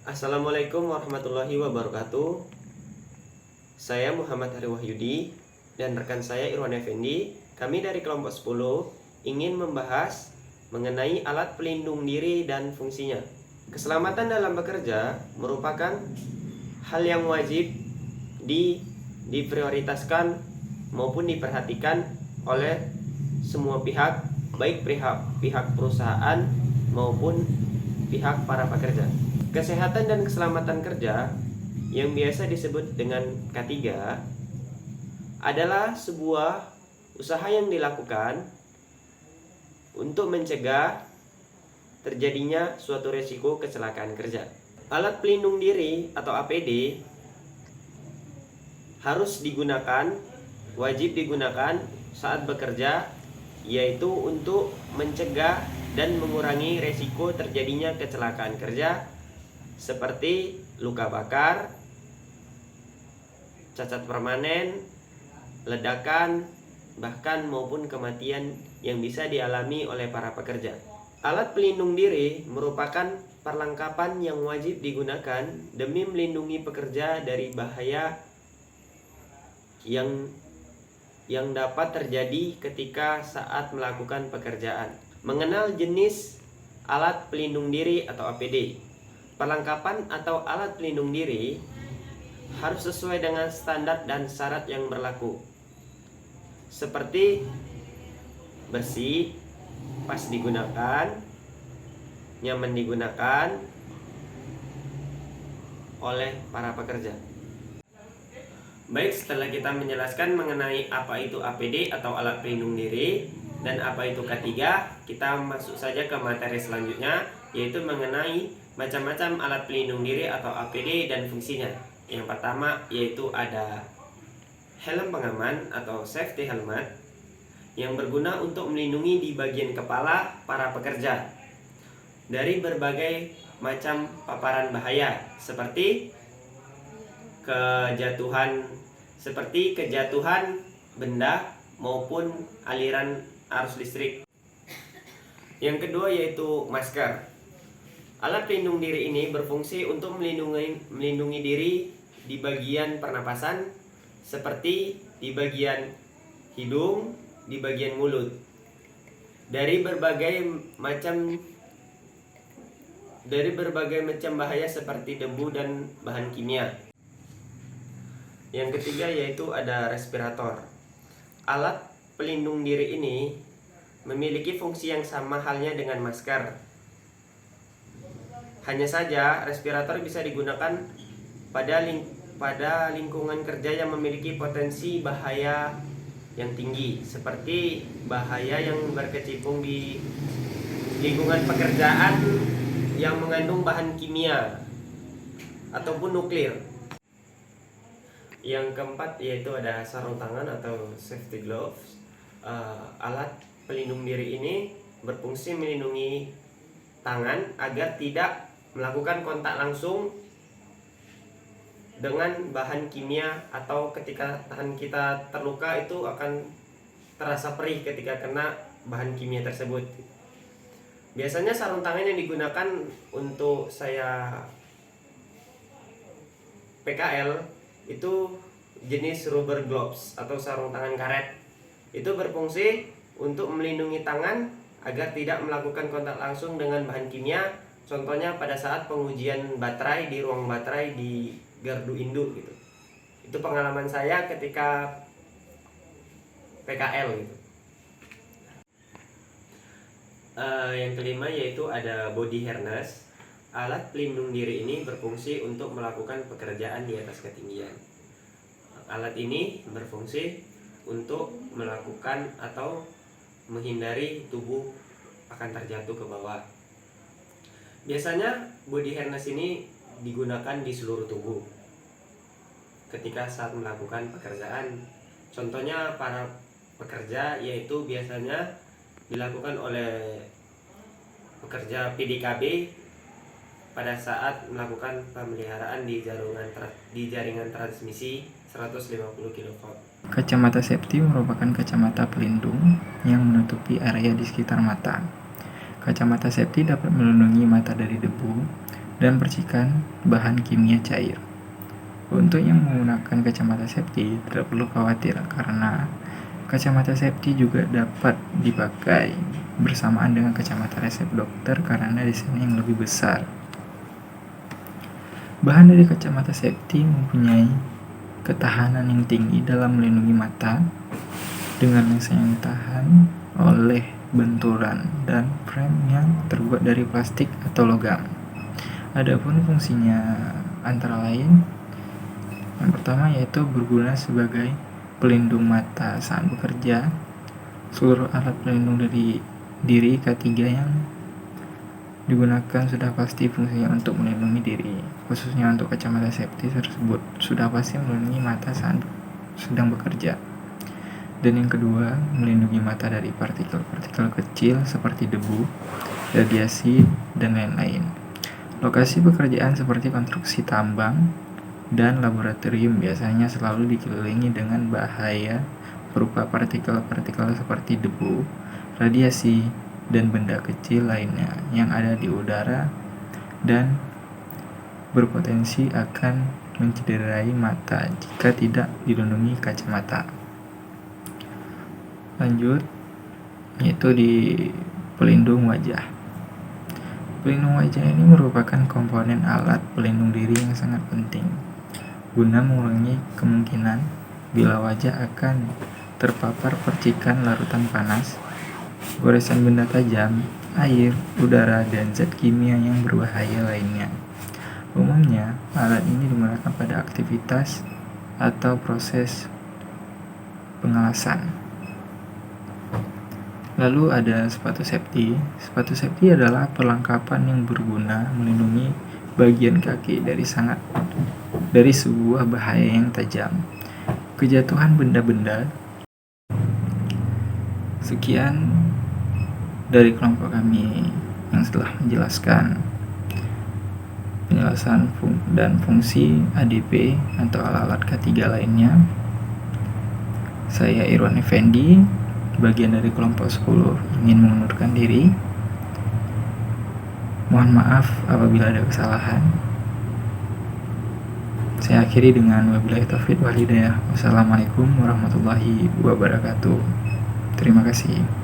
Assalamualaikum warahmatullahi wabarakatuh. Saya Muhammad Hari Wahyudi dan rekan saya Irwan Effendi. Kami dari kelompok 10 ingin membahas mengenai alat pelindung diri dan fungsinya. Keselamatan dalam bekerja merupakan hal yang wajib diprioritaskan maupun diperhatikan oleh semua pihak, baik pihak perusahaan maupun pihak para pekerja. Kesehatan dan keselamatan kerja yang biasa disebut dengan K3 adalah sebuah usaha yang dilakukan untuk mencegah terjadinya suatu resiko kecelakaan kerja. Alat pelindung diri atau APD harus digunakan, wajib digunakan saat bekerja, yaitu untuk mencegah dan mengurangi resiko terjadinya kecelakaan kerja seperti luka bakar, cacat permanen, ledakan, bahkan maupun kematian yang bisa dialami oleh para pekerja. Alat pelindung diri merupakan perlengkapan yang wajib digunakan demi melindungi pekerja dari bahaya yang dapat terjadi ketika saat melakukan pekerjaan. Mengenal jenis alat pelindung diri atau APD. Perlengkapan atau alat pelindung diri harus sesuai dengan standar dan syarat yang berlaku, seperti bersih, pas digunakan, nyaman digunakan oleh para pekerja. Baik, setelah kita menjelaskan mengenai apa itu APD atau alat pelindung diri dan apa itu K3, kita masuk saja ke materi selanjutnya, yaitu mengenai macam-macam alat pelindung diri atau APD dan fungsinya. Yang pertama yaitu ada helm pengaman atau safety helmet yang berguna untuk melindungi di bagian kepala para pekerja dari berbagai macam paparan bahaya seperti kejatuhan benda maupun aliran arus listrik. Yang kedua yaitu masker. Alat pelindung diri ini berfungsi untuk melindungi diri di bagian pernapasan seperti di bagian hidung, di bagian mulut dari berbagai macam bahaya seperti debu dan bahan kimia. Yang ketiga yaitu ada respirator. Alat pelindung diri ini memiliki fungsi yang sama halnya dengan masker. Hanya saja respirator bisa digunakan pada lingkungan kerja yang memiliki potensi bahaya yang tinggi, seperti bahaya yang berkecimpung di lingkungan pekerjaan yang mengandung bahan kimia ataupun nuklir. Yang keempat yaitu ada sarung tangan atau safety gloves. Alat pelindung diri ini berfungsi melindungi tangan agar tidak melakukan kontak langsung dengan bahan kimia, atau ketika tangan kita terluka itu akan terasa perih ketika kena bahan kimia tersebut. Biasanya sarung tangan yang digunakan untuk saya PKL itu jenis rubber gloves atau sarung tangan karet. Itu berfungsi untuk melindungi tangan agar tidak melakukan kontak langsung dengan bahan kimia. Contohnya pada saat pengujian baterai di ruang baterai di gardu induk gitu. Itu pengalaman saya ketika PKL gitu. Yang kelima yaitu ada body harness. Alat pelindung diri ini berfungsi untuk melakukan pekerjaan di atas ketinggian. Alat ini berfungsi untuk melakukan atau menghindari tubuh akan terjatuh ke bawah. Biasanya body harness ini digunakan di seluruh tubuh ketika saat melakukan pekerjaan. Contohnya para pekerja yaitu biasanya dilakukan oleh pekerja PDKB pada saat melakukan pemeliharaan di jaringan transmisi 150 kV. Kacamata safety merupakan kacamata pelindung yang menutupi area di sekitar mata. Kacamata safety dapat melindungi mata dari debu dan percikan bahan kimia cair. Untuk yang menggunakan kacamata safety tidak perlu khawatir karena kacamata safety juga dapat dipakai bersamaan dengan kacamata resep dokter karena desainnya yang lebih besar. Bahan dari kacamata safety mempunyai ketahanan yang tinggi dalam melindungi mata dengan lensa yang tahan oleh benturan dan frame yang terbuat dari plastik atau logam. Adapun fungsinya antara lain, yang pertama yaitu berguna sebagai pelindung mata saat bekerja. Seluruh alat pelindung dari diri K3 yang digunakan sudah pasti fungsinya untuk melindungi diri, khususnya untuk kacamata safety tersebut sudah pasti melindungi mata saat sedang bekerja. Dan yang kedua, melindungi mata dari partikel-partikel kecil seperti debu, radiasi, dan lain-lain. Lokasi pekerjaan seperti konstruksi tambang dan laboratorium biasanya selalu dikelilingi dengan bahaya berupa partikel-partikel seperti debu, radiasi, dan benda kecil lainnya yang ada di udara dan berpotensi akan mencederai mata jika tidak dilindungi kacamata. Lanjut, yaitu di pelindung wajah. Pelindung wajah ini merupakan komponen alat pelindung diri yang sangat penting guna mengurangi kemungkinan bila wajah akan terpapar percikan larutan panas, goresan benda tajam, air, udara, dan zat kimia yang berbahaya lainnya. Umumnya, alat ini digunakan pada aktivitas atau proses pengelasan. Lalu ada sepatu safety. Sepatu safety adalah perlengkapan yang berguna melindungi bagian kaki dari sebuah bahaya yang tajam, kejatuhan benda-benda. Sekian dari kelompok kami yang telah menjelaskan penjelasan dan fungsi ADP atau alat-alat K3 lainnya. Saya Irwan Effendi, bagian dari kelompok 10, ingin mengundurkan diri. Mohon maaf apabila ada kesalahan. Saya akhiri dengan wabillahi taufiq wal hidayah. Wassalamualaikum warahmatullahi wabarakatuh. Terima kasih.